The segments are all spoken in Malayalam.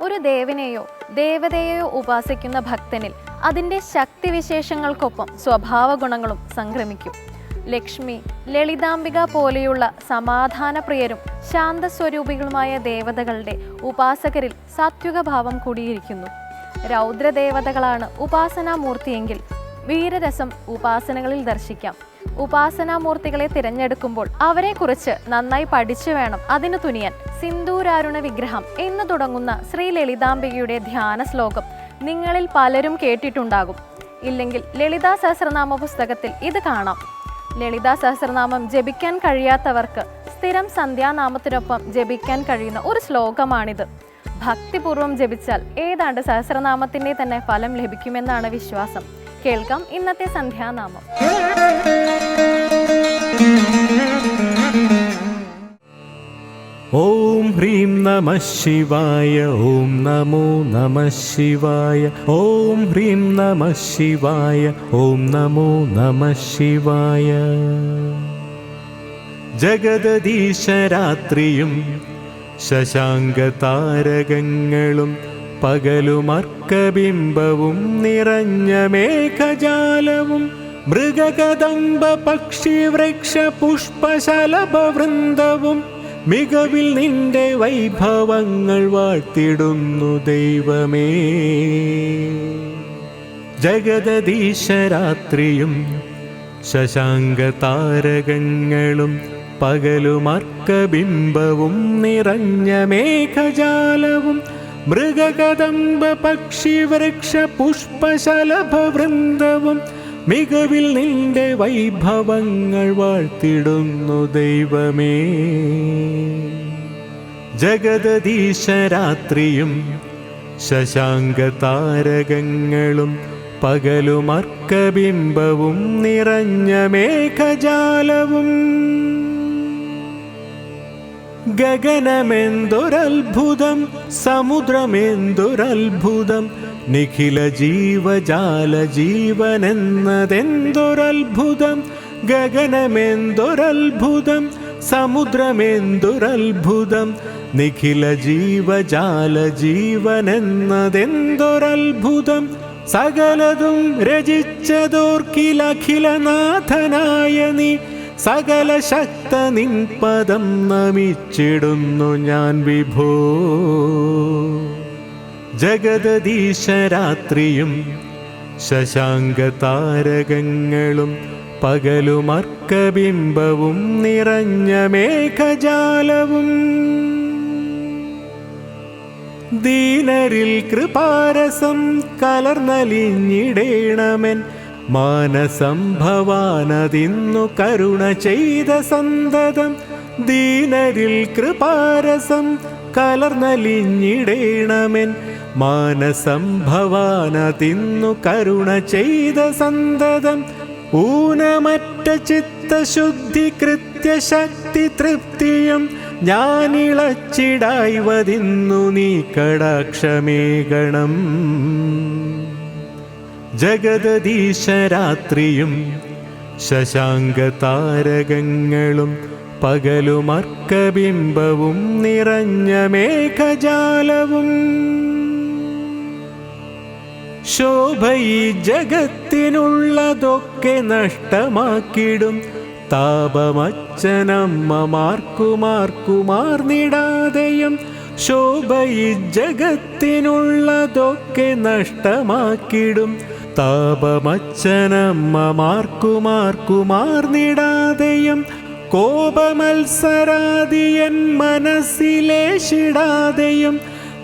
ഒരു ദേവനെയോ ദേവതയെയോ ഉപാസിക്കുന്ന ഭക്തനിൽ അതിൻ്റെ ശക്തിവിശേഷങ്ങൾക്കൊപ്പം സ്വഭാവ ഗുണങ്ങളും സംക്രമിക്കും. ലക്ഷ്മി, ലളിതാംബിക പോലെയുള്ള സമാധാനപ്രിയരും ശാന്തസ്വരൂപികളുമായ ദേവതകളുടെ ഉപാസകരിൽ സാത്വികഭാവം കൂടിയിരിക്കുന്നു. രൗദ്രദേവതകളാണ് ഉപാസനാമൂർത്തിയെങ്കിൽ വീരരസം ഉപാസനകളിൽ ദർശിക്കാം. ഉപാസനാമൂർത്തികളെ തിരഞ്ഞെടുക്കുമ്പോൾ അവരെക്കുറിച്ച് നന്നായി പഠിച്ചു വേണം അതിനു തുനിയാൻ. സിന്ദൂരാരുണ വിഗ്രഹം എന്ന് തുടങ്ങുന്ന ശ്രീ ലളിതാംബികയുടെ ധ്യാന ശ്ലോകം നിങ്ങളിൽ പലരും കേട്ടിട്ടുണ്ടാകും. ഇല്ലെങ്കിൽ ലളിതാ സഹസ്രനാമ പുസ്തകത്തിൽ ഇത് കാണാം. ലളിതാ സഹസ്രനാമം ജപിക്കാൻ കഴിയാത്തവർക്ക് സ്ഥിരം സന്ധ്യാനാമത്തിനൊപ്പം ജപിക്കാൻ കഴിയുന്ന ഒരു ശ്ലോകമാണിത്. ഭക്തിപൂർവ്വം ജപിച്ചാൽ ഏതാണ്ട് സഹസ്രനാമത്തിൻ്റെ തന്നെ ഫലം ലഭിക്കുമെന്നാണ് വിശ്വാസം. കേൾക്കാം ഇന്നത്തെ സന്ധ്യാനാമം. ഓം ഹ്രീം നമഃ ശിവായ. ഓം നമോ നമഃ ശിവായ. ഓം ഹ്രീം നമഃ ശിവായ. ഓം നമോ നമഃ ശിവായ. ജഗദീശരാത്രിയും ശശാങ്കതാരകങ്ങളും പകലുമർക്കബിംബവും നിറഞ്ഞ മേഘജാലവും മൃഗകദംബ പക്ഷി വൃക്ഷ പുഷ്പശലഭവൃന്ദവും മികവിൽ നിന്റെ വൈഭവങ്ങൾ വാഴ്ത്തിടുന്നു ദൈവമേ. ജഗദീശരാത്രിയും ശശാങ്കതാരകങ്ങളും പകലുമർക്കബിംബവും നിറഞ്ഞ മേഘജാലവും മൃഗകദംബ പക്ഷി വൃക്ഷ പുഷ്പശലഭവൃന്ദവും മികവിൽ നിന്റെ വൈഭവങ്ങൾ വാഴ്ത്തിടുന്നു ദൈവമേ. ജഗദീശരാത്രിയും ശശാങ്കതാരകങ്ങളും പകലുമർക്കബിംബവും നിറഞ്ഞ മേഘജാലവും ഗഗനമെന്തൊരത്ഭുതം, സമുദ്രമെന്തൊരത്ഭുതം, നിഖില ജീവജാല ജീവനെന്നതെന്തൊരത്ഭുതം. ഗഗനമെന്തൊരത്ഭുതം, സമുദ്രമെന്തൊരത്ഭുതം, നിഖില ജീവജാല ജീവനെന്നതെന്തൊരത്ഭുതം. സകലതും രചിച്ചതോർക്കിലഖിലനാഥനായ നീ, സകല ശക്ത നിൻ പദം നമിച്ചിടുന്നു ഞാൻ വിഭോ. ജഗദീശരാത്രിയും ശശാങ്കതാരകങ്ങളും പകലുമർക്കബിംബവും നിറഞ്ഞ മേഘജാലവും ദീനരിൽ കൃപാരസം കലർന്നലിഞ്ഞിടേണമെൻ മാനസം ഭവാനതിന്നു കരുണ ചെയ്ത സന്തതം. ദീനരിൽ കൃപാരസം കലർന്നലിഞ്ഞിടേണമെൻ മാനസം ഭവാനതിന്നു കരുണ ചെയ്ത സന്തതം. ഊനമറ്റ ചിത്തശുദ്ധി കൃത്യശക്തി തൃപ്തിയും ഞാനിളച്ചിടായി വതിന്നു നീ കടാക്ഷമേകണം. ജഗദീശരാത്രിയും ശശാങ്കതാരകങ്ങളും പകലുമർക്കബിംബവും നിറഞ്ഞ മേഘജാലവും ശോഭയി ജഗത്തിനുള്ളതൊക്കെ നഷ്ടമാക്കിടും താപമച്ഛനമ്മമാർക്കുമാർക്കുമാർന്നിടാതെയും. ശോഭയി ജഗത്തിനുള്ളതൊക്കെ നഷ്ടമാക്കിടും താപമച്ഛനമ്മമാർക്കുമാർക്കുമാർന്നിടാതെയും. കോപമത്സരാദിയൻ മനസ്സിലേശിടാതെയും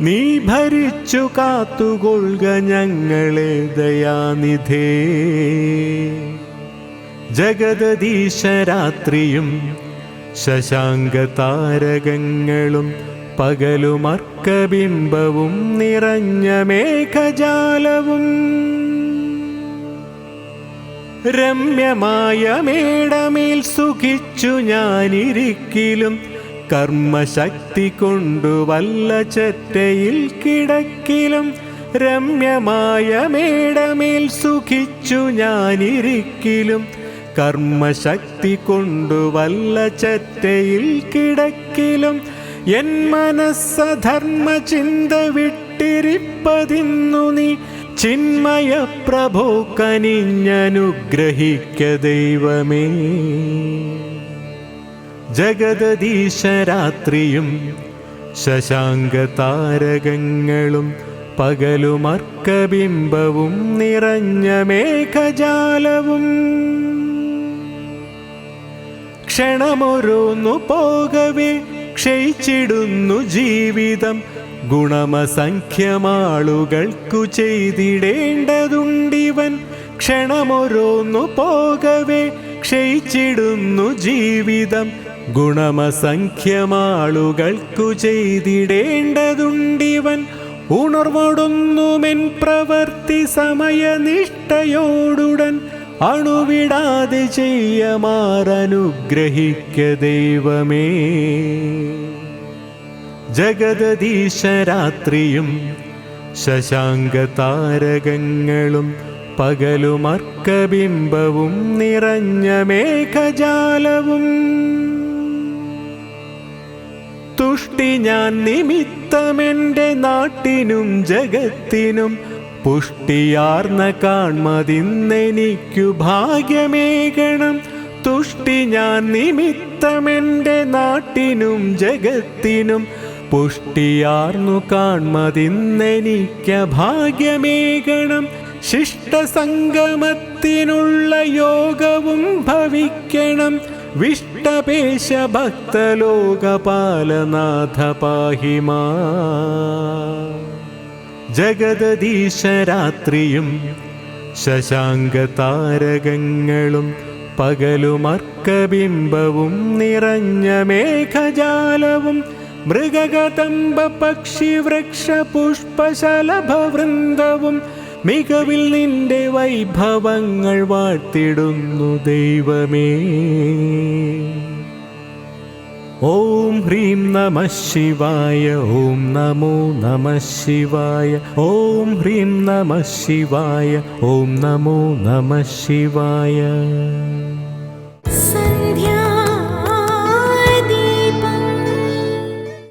നീ ഭരിച്ചു കാത്തുകൊള്ളുക ഞങ്ങളെ ദയാനിധേ. ജഗദീശരാത്രിയും ശശാങ്കതാരകങ്ങളും പകലുമർക്കബിംബവും നിറഞ്ഞ മേഘജാലവും രമ്യമായ മേടമേൽ സുഖിച്ചു ഞാനിരിക്കിലും കർമ്മശക്തി കൊണ്ടു വല്ല ചെറ്റയിൽ കിടക്കിലും. രമ്യമായ മേടമേൽ സുഖിച്ചു ഞാനിരിക്കിലും കർമ്മശക്തി കൊണ്ടു വല്ല ചെറ്റയിൽ കിടക്കിലും. എൻ മനസ്സധർമ്മ ചിന്ത വിട്ട വിട്ടിരിപ്പതിന്നു നീ ചിന്മയ പ്രഭോ കനിഞ്ഞനുഗ്രഹിക്ക ദൈവമേ. ജഗദീശരാത്രിയും ശശാങ്ക താരകങ്ങളും പകലുമർക്കബിംബവും നിറഞ്ഞ മേഘജാലവും ക്ഷണമൊരോന്നു പോകവേ ക്ഷയിച്ചിടുന്നു ജീവിതം. ഗുണമസംഖ്യമാളുകൾക്കു ചെയ്തിടേണ്ടതുണ്ടിവൻ. ക്ഷണമൊരോന്നു പോകവേ ക്ഷയിച്ചിടുന്നു ജീവിതം. ഗുണമസംഖ്യമാളുകൾക്കു ചെയ്തിടേണ്ടതുണ്ടിവൻ. ഉണർവൊടുന്നുമെൻ പ്രവർത്തി സമയനിഷ്ഠയോടുടൻ അണുവിടാതെ ചെയ്യമാറനുഗ്രഹിക്ക ദൈവമേ. ജഗദീശരാത്രിയും ശശാങ്ക താരകങ്ങളും പകലുമർക്കബിംബവും നിറഞ്ഞ മേഘജാലവും തുഷ്ടി ഞാൻ നിമിത്തമെൻ്റെ നാട്ടിനും ജഗത്തിനും പുഷ്ടിയാർന്ന കാൺമതിന്നെനിക്കു ഭാഗ്യമേകണം. തുഷ്ടി ഞാൻ നിമിത്തമെൻ്റെ നാട്ടിനും ജഗത്തിനും പുഷ്ടിയാർന്നു കാൺമതിന്നെനിക്ക ഭാഗ്യമേകണം. ശിഷ്ടസംഗമത്തിനുള്ള യോഗവും ഭവിക്കണം. വിഷ്ടപേശ ഭക്തലോകപാലനാഥ പാഹിമാ. ജഗദീശരാത്രിയും ശശാങ്ക താരകങ്ങളും പകലുമർക്കബിംബവും നിറഞ്ഞ മേഘജാലവും മൃഗകദംബ പക്ഷി വൃക്ഷ പുഷ്പശലഭവൃന്ദവും മികവിൽ നിന്റെ വൈഭവങ്ങൾ വാഴ്ത്തിടുന്നു ദൈവമേ. ഓം ഹ്രീം നമഃ ശിവായ. ഓം നമോ നമഃ ശിവായ. ഓം ഹ്രീം നമഃ ശിവായ. ഓം നമോ നമഃ ശിവായ.